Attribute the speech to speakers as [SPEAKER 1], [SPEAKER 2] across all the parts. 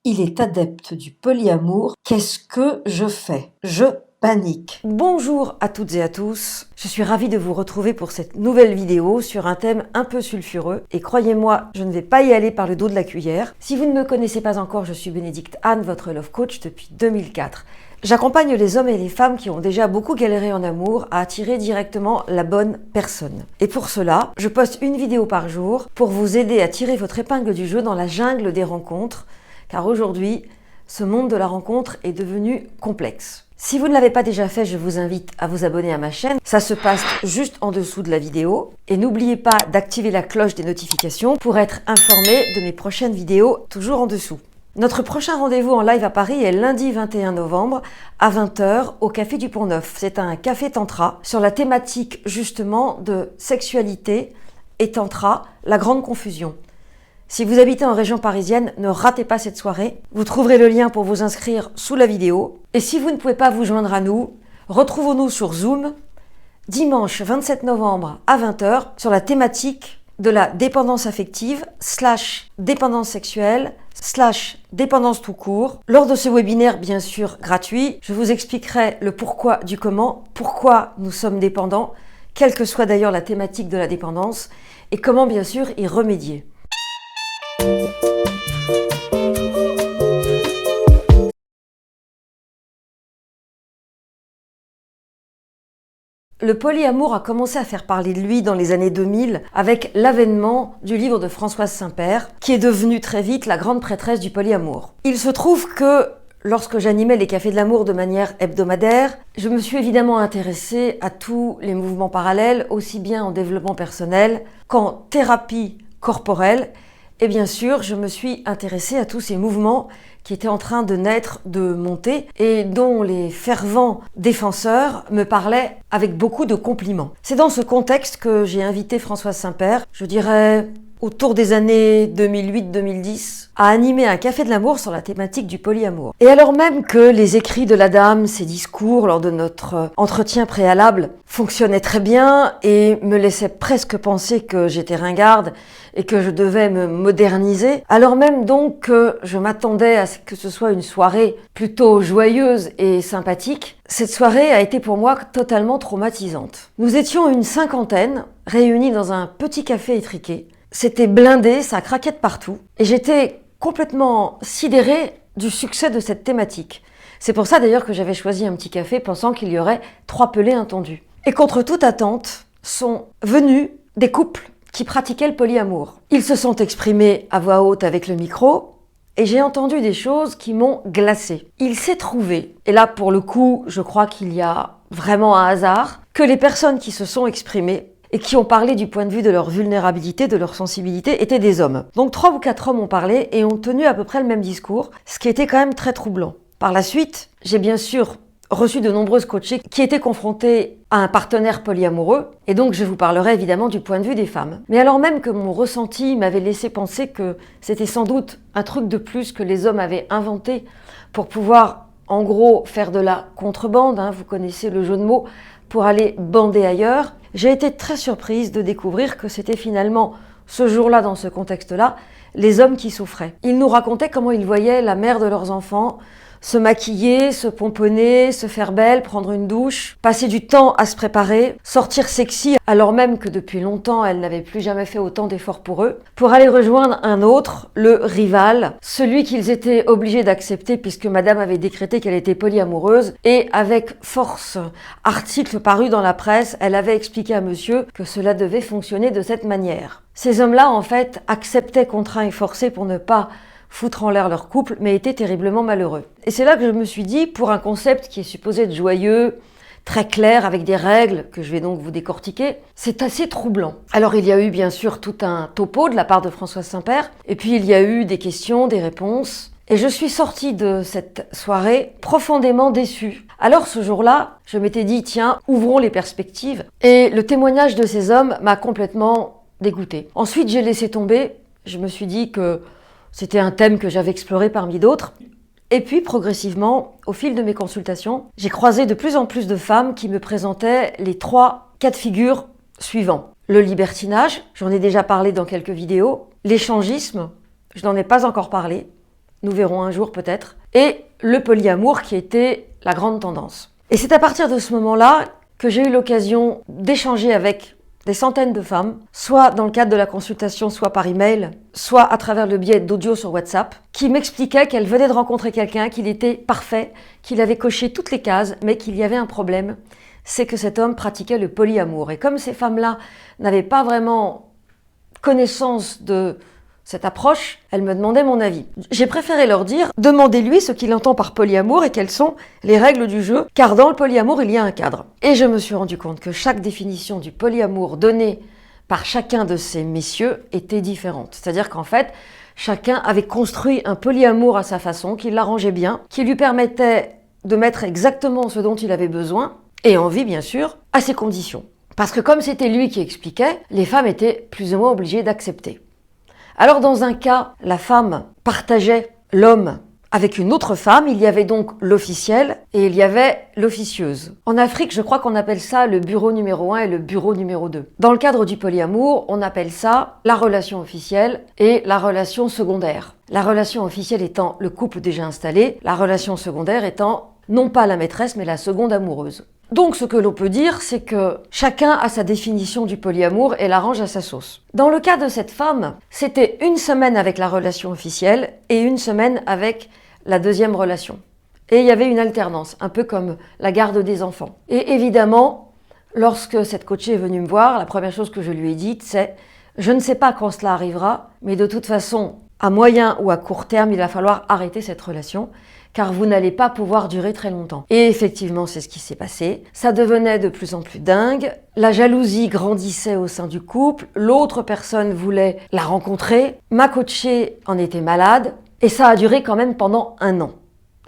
[SPEAKER 1] Il est adepte du polyamour. Qu'est-ce que je fais? Je panique. Bonjour à toutes et à tous. Je suis ravie de vous retrouver pour cette nouvelle vidéo sur un thème un peu sulfureux. Et croyez-moi, je ne vais pas y aller par le dos de la cuillère. Si vous ne me connaissez pas encore, je suis Bénédicte Anne, votre love coach depuis 2004. J'accompagne les hommes et les femmes qui ont déjà beaucoup galéré en amour à attirer directement la bonne personne. Et pour cela, je poste une vidéo par jour pour vous aider à tirer votre épingle du jeu dans la jungle des rencontres. Car aujourd'hui, ce monde de la rencontre est devenu complexe. Si vous ne l'avez pas déjà fait, je vous invite à vous abonner à ma chaîne. Ça se passe juste en dessous de la vidéo. Et n'oubliez pas d'activer la cloche des notifications pour être informé de mes prochaines vidéos, toujours en dessous. Notre prochain rendez-vous en live à Paris est lundi 21 novembre à 20h au Café du Pont-Neuf. C'est un café tantra sur la thématique justement de sexualité et tantra, la grande confusion. Si vous habitez en région parisienne, ne ratez pas cette soirée. Vous trouverez le lien pour vous inscrire sous la vidéo. Et si vous ne pouvez pas vous joindre à nous, retrouvons-nous sur Zoom dimanche 27 novembre à 20h sur la thématique de la dépendance affective / dépendance sexuelle / dépendance tout court. Lors de ce webinaire, bien sûr gratuit, je vous expliquerai le pourquoi du comment, pourquoi nous sommes dépendants, quelle que soit d'ailleurs la thématique de la dépendance, et comment bien sûr y remédier. Le polyamour a commencé à faire parler de lui dans les années 2000 avec l'avènement du livre de Françoise Saint-Père, qui est devenue très vite la grande prêtresse du polyamour. Il se trouve que lorsque j'animais les cafés de l'amour de manière hebdomadaire, je me suis évidemment intéressée à tous les mouvements parallèles, aussi bien en développement personnel qu'en thérapie corporelle. Et bien sûr, je me suis intéressée à tous ces mouvements qui étaient en train de naître, de monter, et dont les fervents défenseurs me parlaient avec beaucoup de compliments. C'est dans ce contexte que j'ai invité Françoise Saint-Père, je dirais autour des années 2008-2010, à animer un café de l'amour sur la thématique du polyamour. Et alors même que les écrits de la dame, ses discours lors de notre entretien préalable fonctionnaient très bien et me laissaient presque penser que j'étais ringarde et que je devais me moderniser, alors même donc que je m'attendais à ce que ce soit une soirée plutôt joyeuse et sympathique, cette soirée a été pour moi totalement traumatisante. Nous étions une cinquantaine, réunis dans un petit café étriqué. C'était blindé, ça craquait de partout, et j'étais complètement sidérée du succès de cette thématique. C'est pour ça d'ailleurs que j'avais choisi un petit café pensant qu'il y aurait 3 pelés intendus. Et contre toute attente, sont venus des couples qui pratiquaient le polyamour. Ils se sont exprimés à voix haute avec le micro, et j'ai entendu des choses qui m'ont glacée. Il s'est trouvé, et là pour le coup, je crois qu'il y a vraiment un hasard, que les personnes qui se sont exprimées et qui ont parlé du point de vue de leur vulnérabilité, de leur sensibilité, étaient des hommes. Donc 3 ou 4 hommes ont parlé et ont tenu à peu près le même discours, ce qui était quand même très troublant. Par la suite, j'ai bien sûr reçu de nombreuses coachées qui étaient confrontées à un partenaire polyamoureux, et donc je vous parlerai évidemment du point de vue des femmes. Mais alors même que mon ressenti m'avait laissé penser que c'était sans doute un truc de plus que les hommes avaient inventé pour pouvoir, en gros, faire de la contrebande, vous connaissez le jeu de mots, pour aller bander ailleurs, j'ai été très surprise de découvrir que c'était finalement, ce jour-là, dans ce contexte-là, les hommes qui souffraient. Ils nous racontaient comment ils voyaient la mère de leurs enfants se maquiller, se pomponner, se faire belle, prendre une douche, passer du temps à se préparer, sortir sexy, alors même que depuis longtemps, elle n'avait plus jamais fait autant d'efforts pour eux, pour aller rejoindre un autre, le rival, celui qu'ils étaient obligés d'accepter puisque madame avait décrété qu'elle était polyamoureuse, et avec force article paru dans la presse, elle avait expliqué à monsieur que cela devait fonctionner de cette manière. Ces hommes-là, en fait, acceptaient contraints et forcés pour ne pas foutre en l'air leur couple, mais étaient terriblement malheureux. Et c'est là que je me suis dit, pour un concept qui est supposé être joyeux, très clair, avec des règles, que je vais donc vous décortiquer, c'est assez troublant. Alors il y a eu bien sûr tout un topo de la part de Françoise Saint-Père, et puis il y a eu des questions, des réponses, et je suis sortie de cette soirée profondément déçue. Alors ce jour-là, je m'étais dit, tiens, ouvrons les perspectives, et le témoignage de ces hommes m'a complètement dégoûtée. Ensuite j'ai laissé tomber, je me suis dit que c'était un thème que j'avais exploré parmi d'autres. Et puis, progressivement, au fil de mes consultations, j'ai croisé de plus en plus de femmes qui me présentaient les 3 cas de figure suivants. Le libertinage, j'en ai déjà parlé dans quelques vidéos. L'échangisme, je n'en ai pas encore parlé. nous verrons un jour peut-être, et le polyamour qui était la grande tendance. Et c'est à partir de ce moment-là que j'ai eu l'occasion d'échanger avec des centaines de femmes, soit dans le cadre de la consultation, soit par email, soit à travers le biais d'audio sur WhatsApp, qui m'expliquaient qu'elles venaient de rencontrer quelqu'un, qu'il était parfait, qu'il avait coché toutes les cases, mais qu'il y avait un problème, c'est que cet homme pratiquait le polyamour. Et comme ces femmes-là n'avaient pas vraiment connaissance de cette approche, elles me demandaient mon avis. J'ai préféré leur dire, demandez-lui ce qu'il entend par polyamour et quelles sont les règles du jeu, car dans le polyamour, il y a un cadre. Et je me suis rendu compte que chaque définition du polyamour donnée par chacun de ces messieurs était différente. C'est-à-dire qu'en fait, chacun avait construit un polyamour à sa façon, qui l'arrangeait bien, qui lui permettait de mettre exactement ce dont il avait besoin, et envie bien sûr, à ses conditions. Parce que comme c'était lui qui expliquait, les femmes étaient plus ou moins obligées d'accepter. Alors dans un cas, la femme partageait l'homme avec une autre femme, il y avait donc l'officiel et il y avait l'officieuse. En Afrique, je crois qu'on appelle ça le bureau numéro 1 et le bureau numéro 2. Dans le cadre du polyamour, on appelle ça la relation officielle et la relation secondaire. La relation officielle étant le couple déjà installé, la relation secondaire étant non pas la maîtresse mais la seconde amoureuse. Donc ce que l'on peut dire, c'est que chacun a sa définition du polyamour et l'arrange à sa sauce. Dans le cas de cette femme, c'était une semaine avec la relation officielle et une semaine avec la deuxième relation. Et il y avait une alternance, un peu comme la garde des enfants. Et évidemment, lorsque cette coachée est venue me voir, la première chose que je lui ai dite, c'est « Je ne sais pas quand cela arrivera, mais de toute façon, à moyen ou à court terme, il va falloir arrêter cette relation. » Car vous n'allez pas pouvoir durer très longtemps. Et effectivement, c'est ce qui s'est passé. Ça devenait de plus en plus dingue. La jalousie grandissait au sein du couple. L'autre personne voulait la rencontrer. Ma coachée en était malade. Et ça a duré quand même pendant 1 an.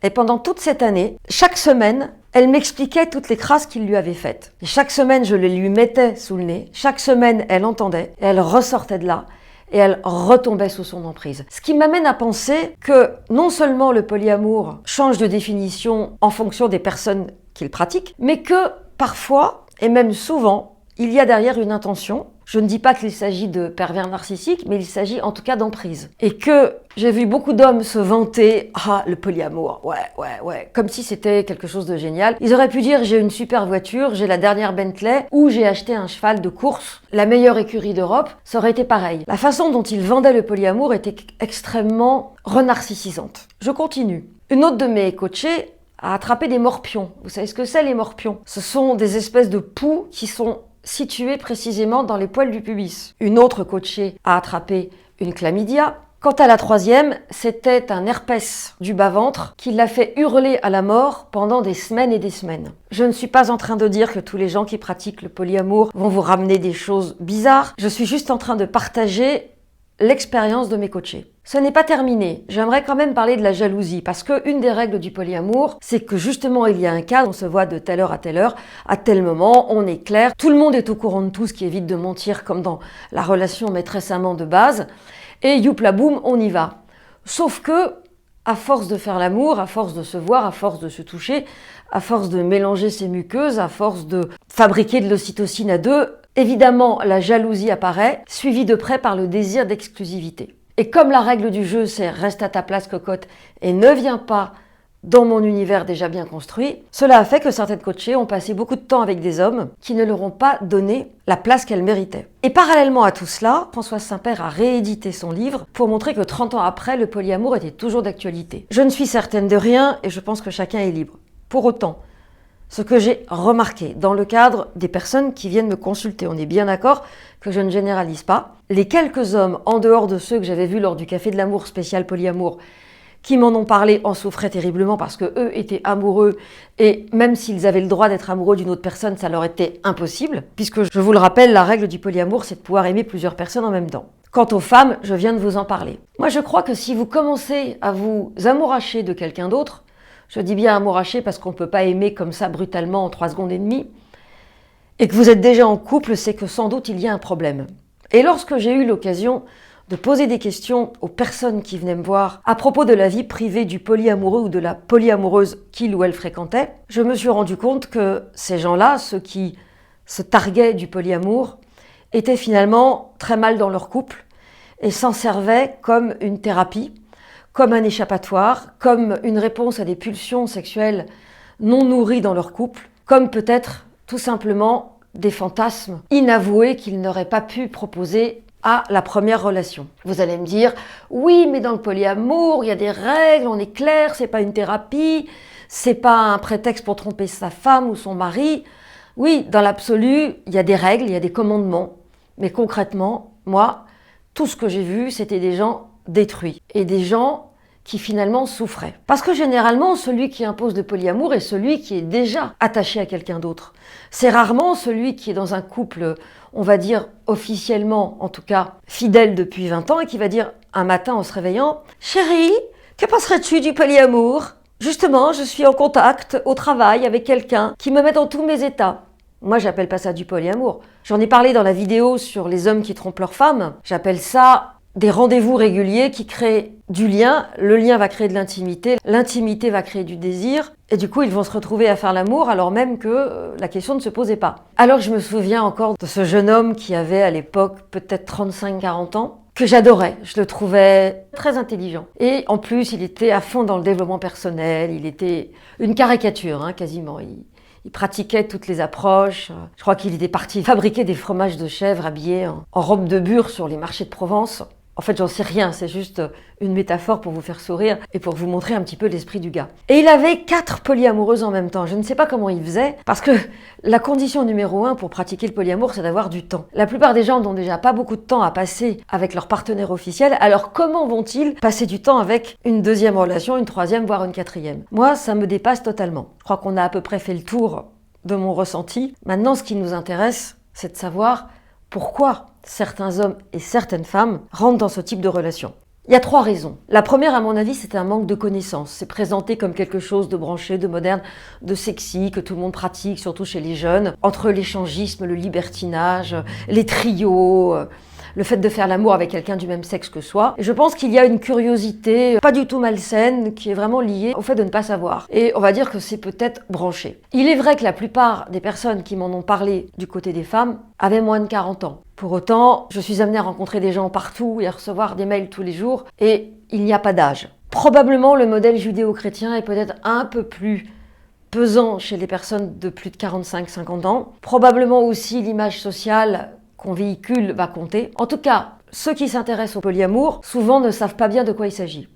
[SPEAKER 1] Et pendant toute cette année, chaque semaine, elle m'expliquait toutes les crasses qu'il lui avait faites. Et chaque semaine, je les lui mettais sous le nez. Chaque semaine, elle entendait. Et elle ressortait de là. Et elle retombait sous son emprise. Ce qui m'amène à penser que non seulement le polyamour change de définition en fonction des personnes qu'il pratique, mais que parfois, et même souvent, il y a derrière une intention. Je ne dis pas qu'il s'agit de pervers narcissiques, mais il s'agit en tout cas d'emprise. Et que j'ai vu beaucoup d'hommes se vanter « Ah, le polyamour, ouais », comme si c'était quelque chose de génial. Ils auraient pu dire « J'ai une super voiture, j'ai la dernière Bentley » ou « J'ai acheté un cheval de course, la meilleure écurie d'Europe », ça aurait été pareil. La façon dont ils vendaient le polyamour était extrêmement renarcissisante. Je continue. Une autre de mes coachées a attrapé des morpions. Vous savez ce que c'est les morpions? Ce sont des espèces de poux qui sont située précisément dans les poils du pubis. Une autre coachée a attrapé une chlamydia. Quant à la troisième, c'était un herpès du bas-ventre qui l'a fait hurler à la mort pendant des semaines et des semaines. Je ne suis pas en train de dire que tous les gens qui pratiquent le polyamour vont vous ramener des choses bizarres. Je suis juste en train de partager l'expérience de mes coachés. Ce n'est pas terminé. J'aimerais quand même parler de la jalousie parce que une des règles du polyamour, c'est que justement il y a un cadre, on se voit de telle heure, à tel moment, on est clair, tout le monde est au courant de tout, ce qui évite de mentir comme dans la relation maîtresse-amant de base, et youpla boum, on y va. Sauf que, à force de faire l'amour, à force de se voir, à force de se toucher, à force de mélanger ses muqueuses, à force de fabriquer de l'ocytocine à deux, évidemment la jalousie apparaît, suivie de près par le désir d'exclusivité. Et comme la règle du jeu, c'est reste à ta place cocotte et ne viens pas dans mon univers déjà bien construit, cela a fait que certaines coachées ont passé beaucoup de temps avec des hommes qui ne leur ont pas donné la place qu'elles méritaient. Et parallèlement à tout cela, Françoise Saint-Père a réédité son livre pour montrer que 30 ans après, le polyamour était toujours d'actualité. Je ne suis certaine de rien et je pense que chacun est libre. Pour autant, ce que j'ai remarqué dans le cadre des personnes qui viennent me consulter, on est bien d'accord que je ne généralise pas, les quelques hommes, en dehors de ceux que j'avais vus lors du Café de l'amour spécial polyamour, qui m'en ont parlé en souffraient terriblement parce que eux étaient amoureux et même s'ils avaient le droit d'être amoureux d'une autre personne, ça leur était impossible, puisque je vous le rappelle, la règle du polyamour, c'est de pouvoir aimer plusieurs personnes en même temps. Quant aux femmes, je viens de vous en parler. Moi, je crois que si vous commencez à vous amouracher de quelqu'un d'autre, je dis bien amouracher parce qu'on ne peut pas aimer comme ça brutalement en 3 secondes et demie, et que vous êtes déjà en couple, c'est que sans doute il y a un problème. Et lorsque j'ai eu l'occasion de poser des questions aux personnes qui venaient me voir à propos de la vie privée du polyamoureux ou de la polyamoureuse qu'il ou elle fréquentait, je me suis rendu compte que ces gens-là, ceux qui se targuaient du polyamour, étaient finalement très mal dans leur couple et s'en servaient comme une thérapie, comme un échappatoire, comme une réponse à des pulsions sexuelles non nourries dans leur couple, comme peut-être tout simplement des fantasmes inavoués qu'ils n'auraient pas pu proposer à la première relation. Vous allez me dire, oui, mais dans le polyamour, il y a des règles, on est clair, c'est pas une thérapie, c'est pas un prétexte pour tromper sa femme ou son mari. Oui, dans l'absolu, il y a des règles, il y a des commandements. Mais concrètement, moi, tout ce que j'ai vu, c'était des gens détruits et des gens qui finalement souffraient. Parce que généralement, celui qui impose le polyamour est celui qui est déjà attaché à quelqu'un d'autre. C'est rarement celui qui est dans un couple, on va dire officiellement, en tout cas fidèle depuis 20 ans, et qui va dire un matin en se réveillant « Chérie, que penserais-tu du polyamour ? Justement, je suis en contact au travail avec quelqu'un qui me met dans tous mes états. » Moi, j'appelle pas ça du polyamour. J'en ai parlé dans la vidéo sur les hommes qui trompent leurs femmes. J'appelle ça des rendez-vous réguliers qui créent du lien. Le lien va créer de l'intimité. L'intimité va créer du désir. Et du coup, ils vont se retrouver à faire l'amour alors même que la question ne se posait pas. Alors je me souviens encore de ce jeune homme qui avait à l'époque peut-être 35-40 ans, que j'adorais. Je le trouvais très intelligent. Et en plus, il était à fond dans le développement personnel. Il était une caricature, quasiment. Il pratiquait toutes les approches. Je crois qu'il était parti fabriquer des fromages de chèvre habillés en robe de bure sur les marchés de Provence. En fait, j'en sais rien, c'est juste une métaphore pour vous faire sourire et pour vous montrer un petit peu l'esprit du gars. Et il avait 4 polyamoureuses en même temps. Je ne sais pas comment il faisait, parce que la condition numéro 1 pour pratiquer le polyamour, c'est d'avoir du temps. La plupart des gens n'ont déjà pas beaucoup de temps à passer avec leur partenaire officiel, alors comment vont-ils passer du temps avec une deuxième relation, une troisième, voire une quatrième? Moi, ça me dépasse totalement. Je crois qu'on a à peu près fait le tour de mon ressenti. Maintenant, ce qui nous intéresse, c'est de savoir pourquoi certains hommes et certaines femmes rentrent dans ce type de relation. Il y a 3 raisons. La première, à mon avis, c'est un manque de connaissances. C'est présenté comme quelque chose de branché, de moderne, de sexy, que tout le monde pratique, surtout chez les jeunes. Entre l'échangisme, le libertinage, les trios, le fait de faire l'amour avec quelqu'un du même sexe que soi. Et je pense qu'il y a une curiosité pas du tout malsaine qui est vraiment liée au fait de ne pas savoir. Et on va dire que c'est peut-être branché. Il est vrai que la plupart des personnes qui m'en ont parlé du côté des femmes avaient moins de 40 ans. Pour autant, je suis amenée à rencontrer des gens partout et à recevoir des mails tous les jours et il n'y a pas d'âge. Probablement le modèle judéo-chrétien est peut-être un peu plus pesant chez les personnes de plus de 45-50 ans. Probablement aussi l'image sociale qu'on véhicule va compter. En tout cas, ceux qui s'intéressent au polyamour, souvent ne savent pas bien de quoi il s'agit.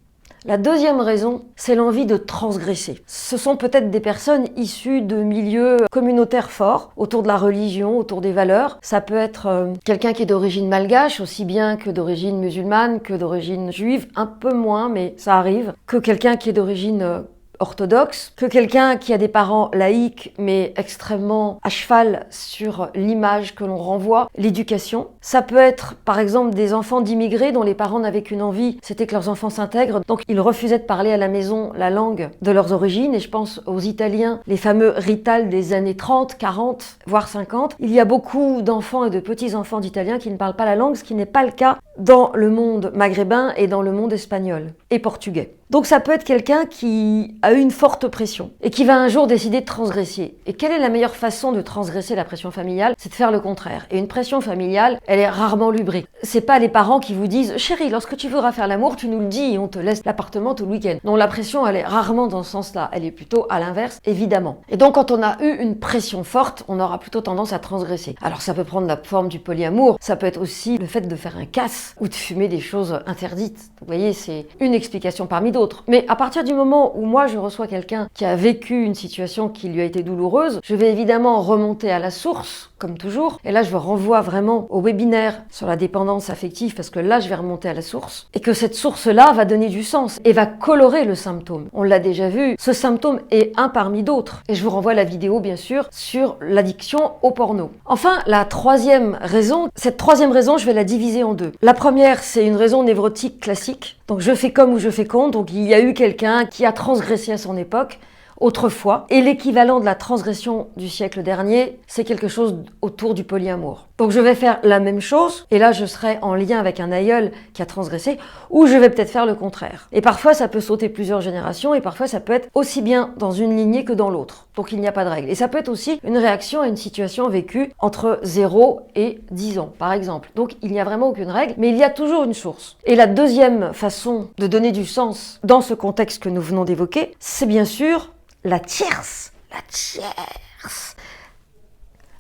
[SPEAKER 1] La deuxième raison, c'est l'envie de transgresser. Ce sont peut-être des personnes issues de milieux communautaires forts, autour de la religion, autour des valeurs. Ça peut être quelqu'un qui est d'origine malgache, aussi bien que d'origine musulmane, que d'origine juive, un peu moins, mais ça arrive, que quelqu'un qui est d'origine orthodoxe, que quelqu'un qui a des parents laïcs mais extrêmement à cheval sur l'image que l'on renvoie, l'éducation. Ça peut être par exemple des enfants d'immigrés dont les parents n'avaient qu'une envie, c'était que leurs enfants s'intègrent, donc ils refusaient de parler à la maison la langue de leurs origines, et je pense aux Italiens, les fameux Rital des années 30, 40, voire 50. Il y a beaucoup d'enfants et de petits-enfants d'Italiens qui ne parlent pas la langue, ce qui n'est pas le cas dans le monde maghrébin et dans le monde espagnol et portugais. Donc ça peut être quelqu'un qui a eu une forte pression et qui va un jour décider de transgresser. Et quelle est la meilleure façon de transgresser la pression familiale? C'est de faire le contraire. Et une pression familiale, elle est rarement lubrique. C'est pas les parents qui vous disent « Chérie, lorsque tu voudras faire l'amour, tu nous le dis et on te laisse l'appartement tout le week-end. » Non, la pression, elle est rarement dans ce sens-là. Elle est plutôt à l'inverse, évidemment. Et donc quand on a eu une pression forte, on aura plutôt tendance à transgresser. Alors ça peut prendre la forme du polyamour, ça peut être aussi le fait de faire un casse ou de fumer des choses interdites. Vous voyez, c'est une explication parmi d'autres. Mais à partir du moment où moi je reçois quelqu'un qui a vécu une situation qui lui a été douloureuse, je vais évidemment remonter à la source, comme toujours. Et là, je vous renvoie vraiment au webinaire sur la dépendance affective, parce que là, je vais remonter à la source. Et que cette source-là va donner du sens et va colorer le symptôme. On l'a déjà vu, ce symptôme est un parmi d'autres. Et je vous renvoie à la vidéo, bien sûr, sur l'addiction au porno. Enfin, la troisième raison, cette troisième raison, je vais la diviser en 2. La première, c'est une raison névrotique classique. Donc, je fais comme ou je fais contre. Donc, il y a eu quelqu'un qui a transgressé à son époque, autrefois. Et l'équivalent de la transgression du siècle dernier, c'est quelque chose autour du polyamour. Donc je vais faire la même chose, et là je serai en lien avec un aïeul qui a transgressé, ou je vais peut-être faire le contraire. Et parfois ça peut sauter plusieurs générations, et parfois ça peut être aussi bien dans une lignée que dans l'autre. Donc il n'y a pas de règle. Et ça peut être aussi une réaction à une situation vécue entre 0 et 10 ans, par exemple. Donc il n'y a vraiment aucune règle, mais il y a toujours une source. Et la deuxième façon de donner du sens dans ce contexte que nous venons d'évoquer, c'est bien sûr la tierce. La tierce.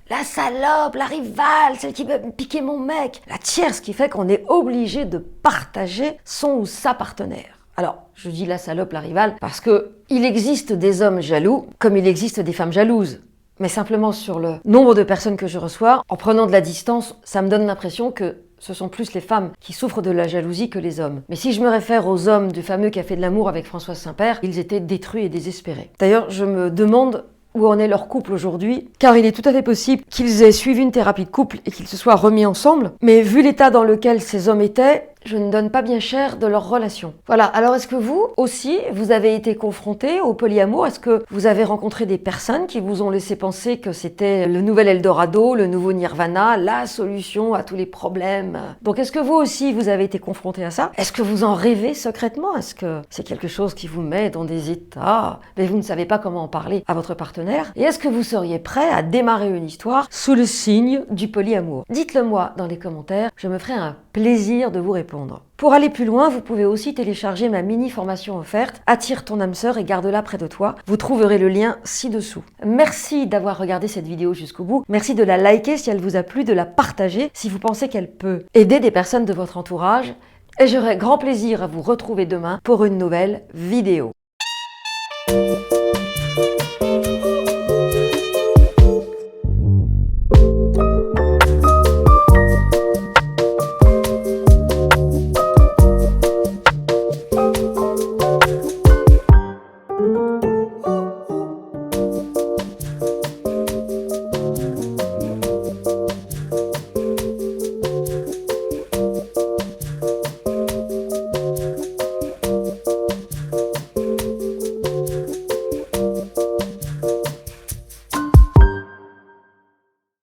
[SPEAKER 1] La salope, la rivale, celle qui veut me piquer mon mec. La tierce qui fait qu'on est obligé de partager son ou sa partenaire. Alors, je dis la salope, la rivale, parce que il existe des hommes jaloux, comme il existe des femmes jalouses. Mais simplement sur le nombre de personnes que je reçois, en prenant de la distance, ça me donne l'impression que ce sont plus les femmes qui souffrent de la jalousie que les hommes. Mais si je me réfère aux hommes du fameux Café de l'amour avec Françoise Saint-Père, ils étaient détruits et désespérés. D'ailleurs, je me demande où en est leur couple aujourd'hui, car il est tout à fait possible qu'ils aient suivi une thérapie de couple et qu'ils se soient remis ensemble, mais vu l'état dans lequel ces hommes étaient, je ne donne pas bien cher de leur relation. Voilà, alors est-ce que vous aussi, vous avez été confronté au polyamour? Est-ce que vous avez rencontré des personnes qui vous ont laissé penser que c'était le nouvel Eldorado, le nouveau Nirvana, la solution à tous les problèmes? Donc est-ce que vous aussi, vous avez été confronté à ça? Est-ce que vous en rêvez secrètement? Est-ce que c'est quelque chose qui vous met dans des états, mais vous ne savez pas comment en parler à votre partenaire? Et est-ce que vous seriez prêt à démarrer une histoire sous le signe du polyamour? Dites-le moi dans les commentaires, je me ferai un plaisir de vous répondre. Pour aller plus loin, vous pouvez aussi télécharger ma mini-formation offerte « Attire ton âme sœur et garde-la près de toi ». Vous trouverez le lien ci-dessous. Merci d'avoir regardé cette vidéo jusqu'au bout. Merci de la liker si elle vous a plu, de la partager si vous pensez qu'elle peut aider des personnes de votre entourage. Et j'aurai grand plaisir à vous retrouver demain pour une nouvelle vidéo.